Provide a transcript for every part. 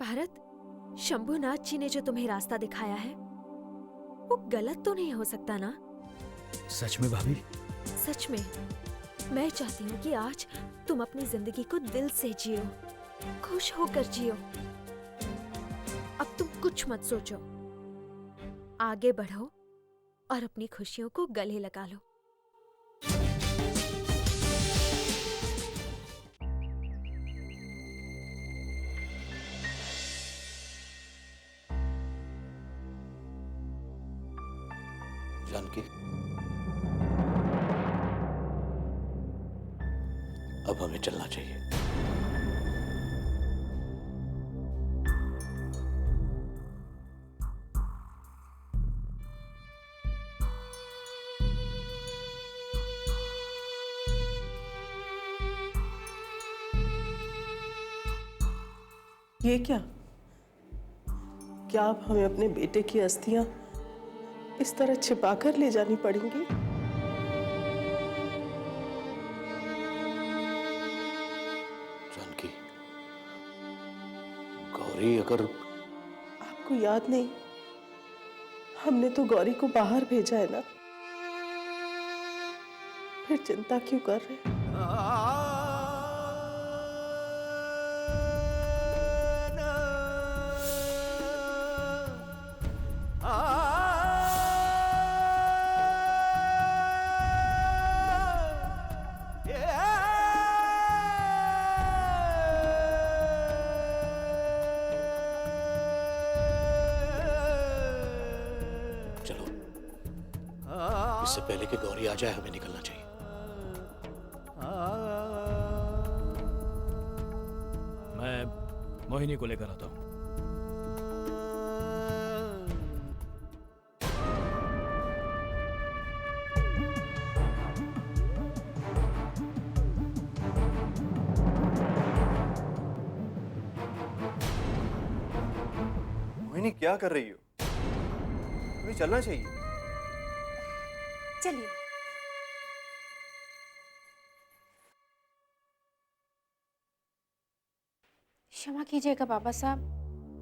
भरत, शंभुनाथ जी ने जो तुम्हें रास्ता दिखाया है वो गलत तो नहीं हो सकता ना? सच में भाभी? सच में। मैं चाहती हूँ कि आज तुम अपनी जिंदगी को दिल से जियो, खुश होकर जियो। अब तुम कुछ मत सोचो, आगे बढ़ो और अपनी खुशियों को गले लगा लो। जानकी, अब हमें चलना चाहिए। ये क्या? क्या अब हमें अपने बेटे की अस्थियां इस तरह छिपाकर ले जानी पड़ेंगी? जानकी, गौरी अगर... आपको याद नहीं, हमने तो गौरी को बाहर भेजा है ना, फिर चिंता क्यों कर रहे हैं? चलो, इससे पहले कि गौरी आ जाए हमें निकलना चाहिए। मैं मोहिनी को लेकर आता हूँ। मोहिनी, क्या कर रही हो? तुम्हें चलना चाहिए। चलिए। क्षमा कीजिएगा बाबा साहब,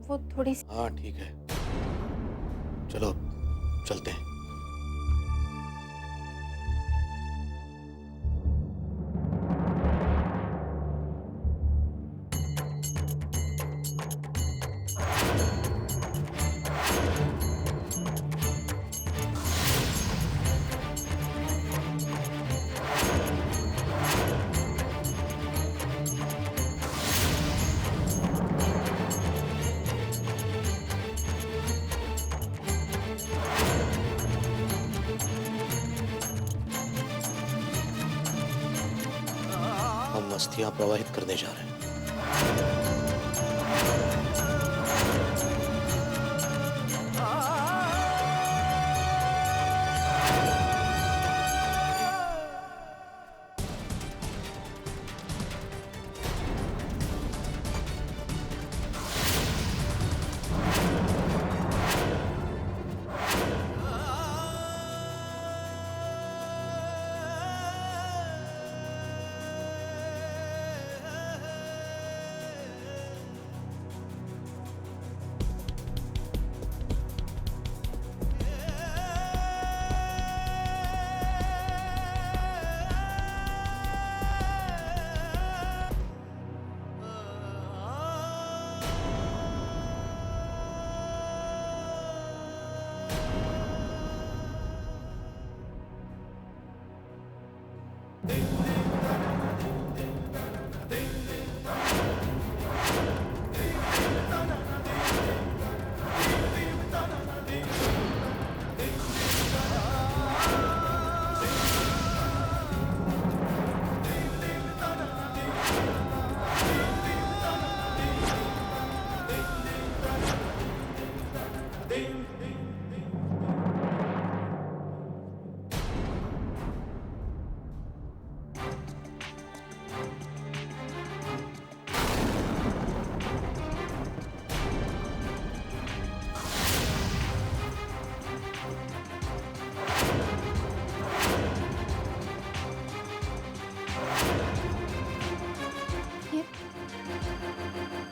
वो थोड़ी सी... हाँ ठीक है, चलो चलते हैं। हम अस्थियां प्रवाहित करने जा रहे हैं।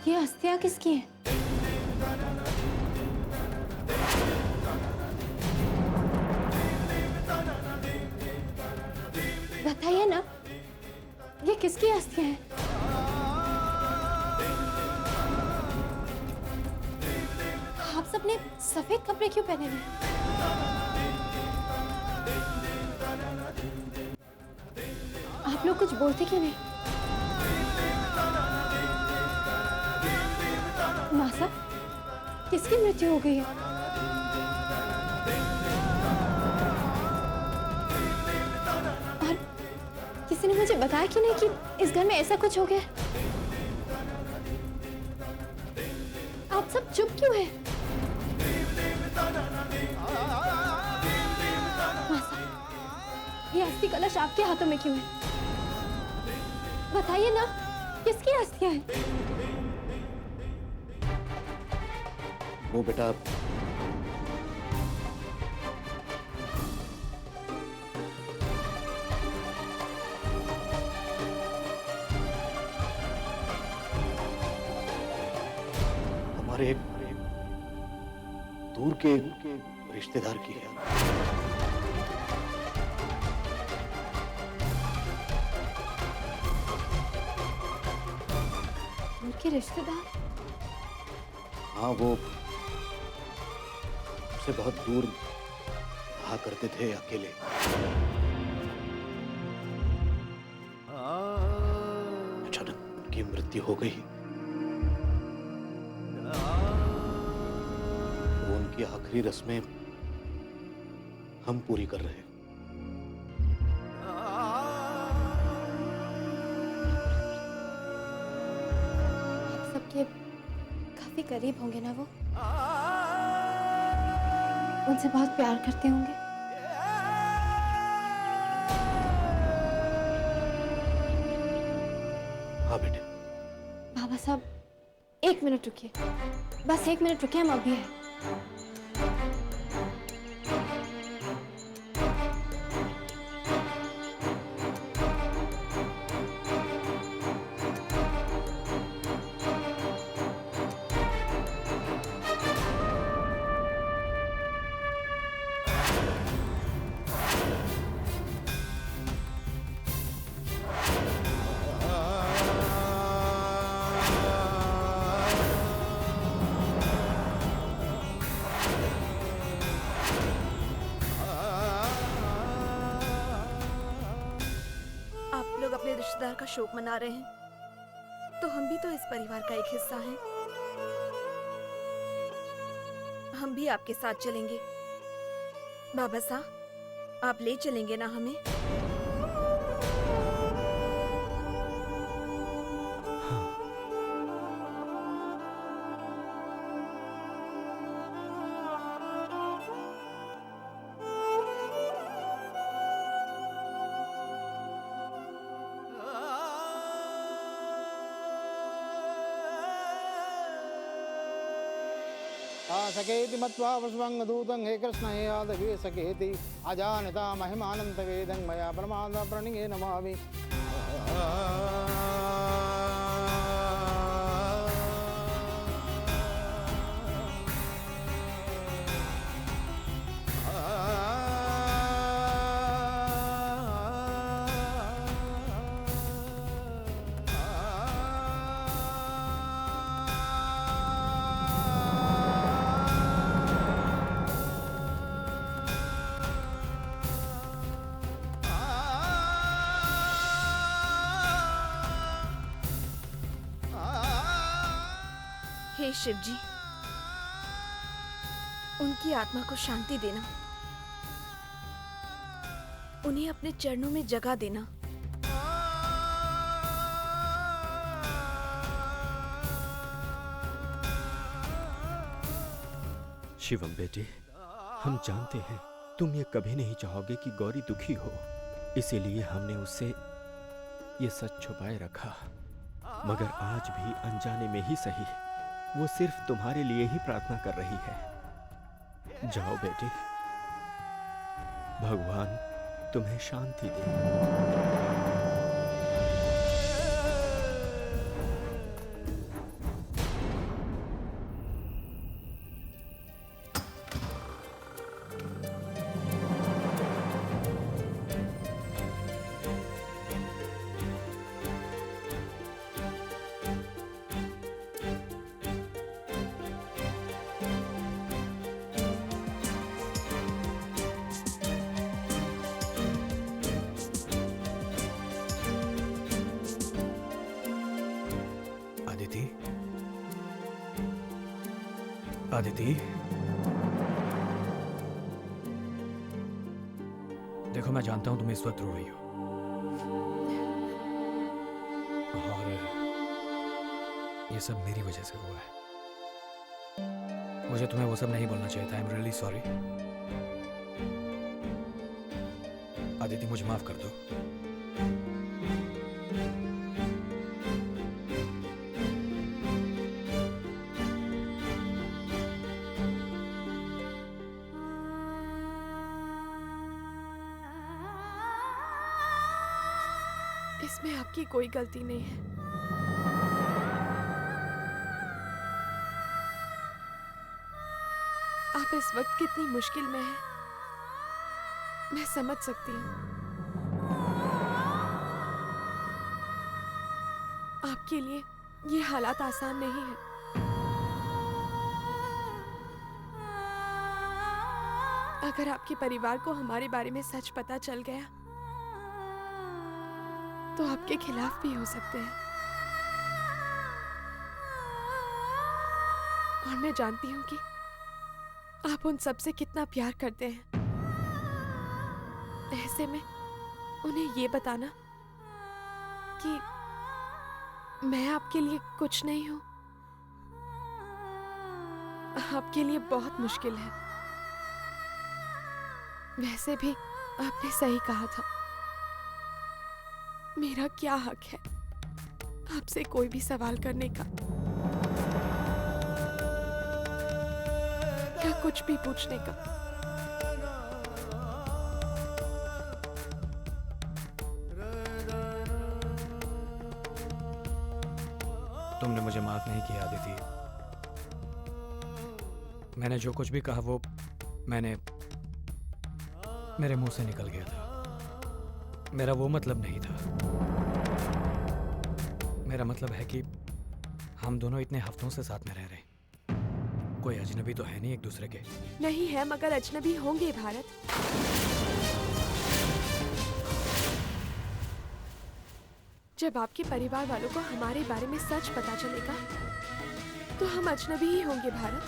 ये अस्थियां किसकी हैं? बताइए ना, ये किसकी अस्थियां हैं? आप सबने सफेद कपड़े क्यों पहने हुए हैं? आप लोग कुछ बोलते क्यों नहीं? माँ साहब, किसकी मृत्यु हो गई है? और किसी ने मुझे बताया क्यों नहीं कि इस घर में ऐसा कुछ हो गया? आप सब चुप क्यों हैं? माँ साहब, ये अस्थि कलश आपके हाथों में क्यों है? बताइए ना, किसकी अस्थियां हैं? वो बेटा हमारे एक दूर के रिश्तेदार की है। उनके रिश्तेदार? हाँ, वो उससे बहुत दूर रहा करते थे, अकेले। अचानक उनकी मृत्यु हो गई। वो उनकी आखिरी रस्में हम पूरी कर रहे हैं। आप सबके काफी करीब होंगे ना वो? उनसे बहुत प्यार करते होंगे। हाँ बेटे। बाबा साहब, 1 मिनट रुकिए, बस 1 मिनट रुकिए, हम अभी हैं। अपने रिश्तेदार का शोक मना रहे हैं, तो हम भी तो इस परिवार का एक हिस्सा हैं। हम भी आपके साथ चलेंगे। बाबा साहब, आप ले चलेंगे ना हमें? सकेति मत्वा वसुवंगदूतं हे कृष्ण हे यादवे सकेति अजानता महिमानंत वेदं मया प्रमाद प्रणिये नमामि। हे शिव जी, उनकी आत्मा को शांति देना, उन्हें अपने चरणों में जगह देना। शिवम बेटे, हम जानते हैं तुम ये कभी नहीं चाहोगे कि गौरी दुखी हो, इसीलिए हमने उससे ये सच छुपाए रखा। मगर आज भी अनजाने में ही सही, वो सिर्फ तुम्हारे लिए ही प्रार्थना कर रही है। जाओ बेटे, भगवान तुम्हें शांति दे। आदिति, देखो मैं जानता हूं तुम इस वक्त रो रही हो और ये सब मेरी वजह से हुआ है। मुझे तुम्हें वो सब नहीं बोलना चाहिए था। I am really sorry. Aditi, मुझे माफ कर दो। इसमें आपकी कोई गलती नहीं है। आप इस वक्त कितनी मुश्किल में हैं, मैं समझ सकती हूँ। आपके लिए ये हालात आसान नहीं है। अगर आपके परिवार को हमारे बारे में सच पता चल गया तो आपके खिलाफ भी हो सकते हैं। और मैं जानती हूं कि आप उन सब से कितना प्यार करते हैं। ऐसे में उन्हें ये बताना कि मैं आपके लिए कुछ नहीं हूं, आपके लिए बहुत मुश्किल है। वैसे भी आपने सही कहा था। मेरा क्या हक है आपसे कोई भी सवाल करने का या कुछ भी पूछने का? तुमने मुझे माफ नहीं किया आदिति। मैंने जो कुछ भी कहा वो मेरे मुंह से निकल गया था। मेरा वो मतलब नहीं था। मेरा मतलब है कि हम दोनों इतने हफ्तों से साथ में रह रहे हैं। कोई अजनबी तो है नहीं एक दूसरे के। नहीं है, मगर अजनबी होंगे भारत। जब आपके परिवार वालों को हमारे बारे में सच पता चलेगा तो हम अजनबी ही होंगे भारत।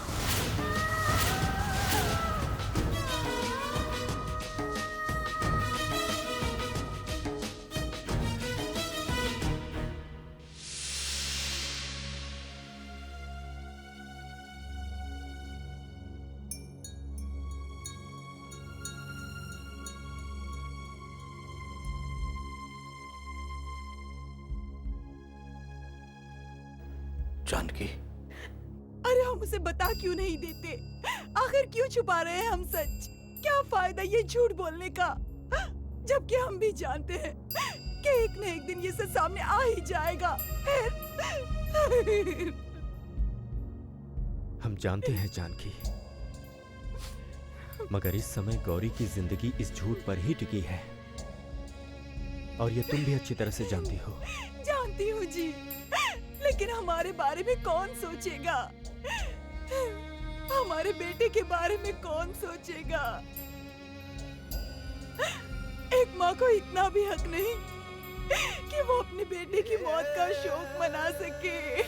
जानकी, अरे हम उसे बता क्यों नहीं देते? आखिर क्यों छुपा रहे हैं हम सच? क्या फायदा ये झूठ बोलने का, जबकि हम भी जानते हैं कि एक न एक दिन ये सब सामने आ ही जाएगा। हम जानते हैं जानकी, मगर इस समय गौरी की जिंदगी इस झूठ पर ही टिकी है और ये तुम भी अच्छी तरह से जानती हो। जानती हूँ जी, लेकिन हमारे बारे में कौन सोचेगा? हमारे बेटे के बारे में कौन सोचेगा? एक माँ को इतना भी हक नहीं कि वो अपने बेटे की मौत का शोक मना सके।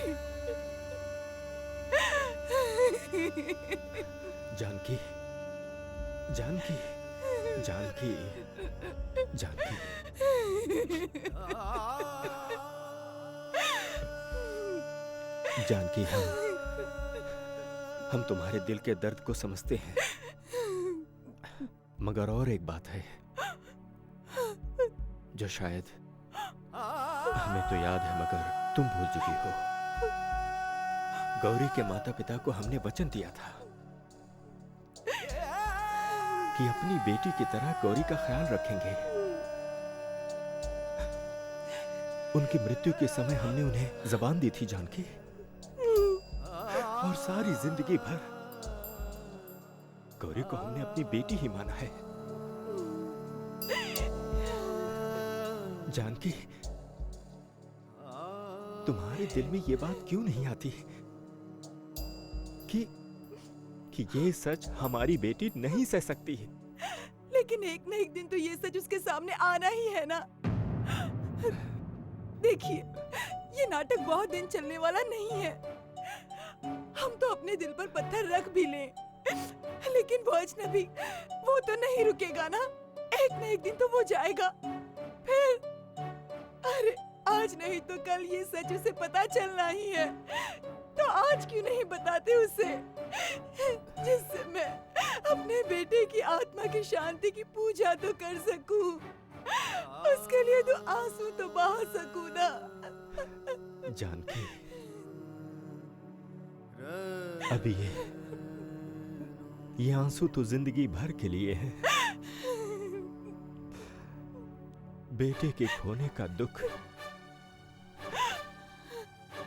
जानकी, जानकी, जानकी, जानकी। जानकी, हम तुम्हारे दिल के दर्द को समझते हैं, मगर और एक बात है जो शायद हमें तो याद है मगर तुम भूल चुकी हो। गौरी के माता पिता को हमने वचन दिया था कि अपनी बेटी की तरह गौरी का ख्याल रखेंगे। उनकी मृत्यु के समय हमने उन्हें जबान दी थी जानकी, और सारी जिंदगी भर गौरी को हमने अपनी बेटी ही माना है। जानकी, तुम्हारे दिल में ये बात क्यों नहीं आती कि ये सच हमारी बेटी नहीं सह सकती है? लेकिन एक न एक दिन तो ये सच उसके सामने आना ही है ना। देखिए, ये नाटक बहुत दिन चलने वाला नहीं है। हम तो अपने दिल पर पत्थर रख भी लें, लेकिन वो अजनबी, वो तो नहीं रुकेगा ना। एक न एक दिन तो वो जाएगा। फिर अरे आज नहीं तो कल ये सच उसे पता चलना ही है। तो आज क्यों नहीं बताते उसे, जिससे मैं अपने बेटे की आत्मा की शांति की पूजा तो कर सकूं, उसके लिए तो आंसू तो बहा सकूं ना। जानकी, अभी ये आंसू तो जिंदगी भर के लिए है। बेटे के खोने का दुख,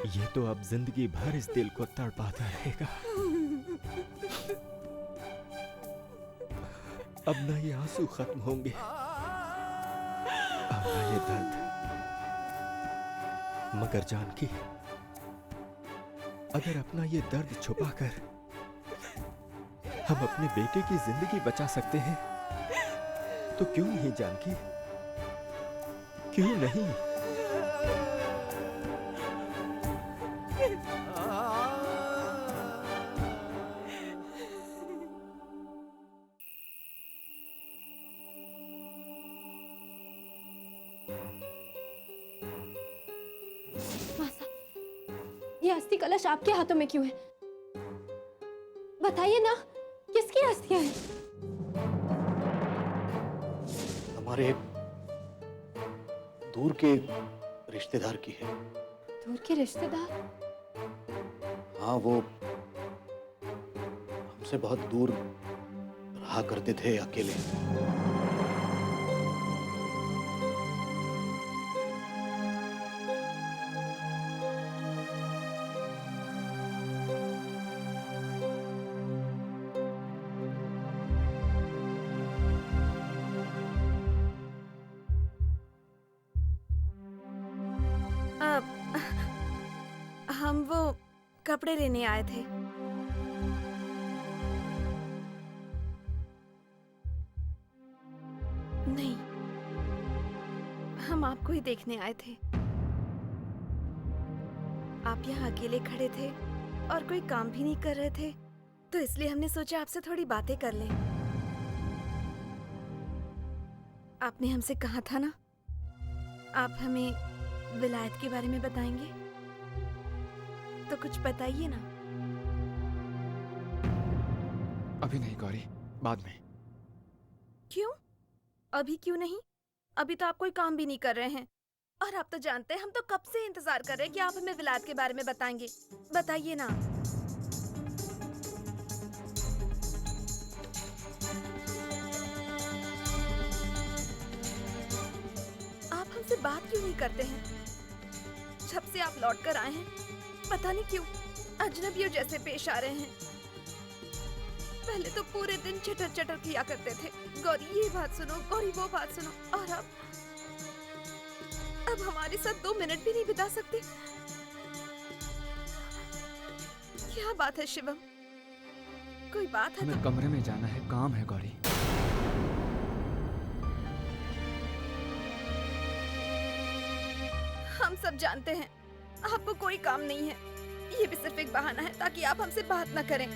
ये तो अब जिंदगी भर इस दिल को तड़पाता रहेगा। अब ना ये आंसू खत्म होंगे, अब ना ये दर्द। मगर जानकी, अगर अपना ये दर्द छुपाकर हम अपने बेटे की जिंदगी बचा सकते हैं तो क्यों नहीं जानकी, क्यों नहीं? मासा, ये अस्थि कलश आपके हाथों में क्यों है? बताइए ना, किसकी अस्थियां हैं? हमारे दूर के रिश्तेदार की है। दूर के रिश्तेदार? हाँ, वो हमसे बहुत दूर रहा करते थे, अकेले। हम वो कपड़े लेने आए थे। नहीं, हम आपको ही देखने आए थे। आप यहाँ अकेले खड़े थे और कोई काम भी नहीं कर रहे थे, तो इसलिए हमने सोचा आपसे थोड़ी बातें कर लें। आपने हमसे कहा था ना, आप हमें विलायत के बारे में बताएंगे, तो कुछ बताइए ना। अभी नहीं गौरी, बाद में। क्यों? अभी क्यों नहीं? अभी तो आप कोई काम भी नहीं कर रहे हैं, और आप तो जानते हैं हम तो कब से इंतजार कर रहे हैं कि आप हमें विलायत के बारे में बताएंगे। बताइए ना। आप हमसे बात क्यों नहीं करते हैं? जब से आप लौट कर आए हैं, पता नहीं क्यों अजनबियों जैसे पेश आ रहे हैं। पहले तो पूरे दिन चटर चटर किया करते थे, गौरी ये बात सुनो, गौरी वो बात सुनो, और अब हमारे साथ 2 मिनट भी नहीं बिता सकते। क्या बात है शिवम? कोई बात है? हमें कमरे में जाना है, काम है गौरी। हम सब जानते हैं आपको कोई काम नहीं है। ये भी सिर्फ एक बहाना है ताकि आप हमसे बात न करें।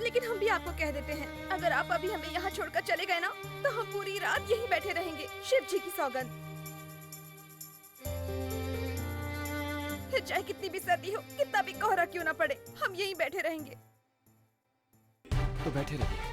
लेकिन हम भी आपको कह देते हैं, अगर आप अभी हमें यहाँ छोड़कर चले गए ना, तो हम पूरी रात यहीं बैठे रहेंगे, शिव जी की सौगंध। फिर चाहे कितनी भी सर्दी हो, कितना भी कोहरा क्यों ना पड़े, हम यहीं बैठे रहेंगे। तो बैठे रहिए।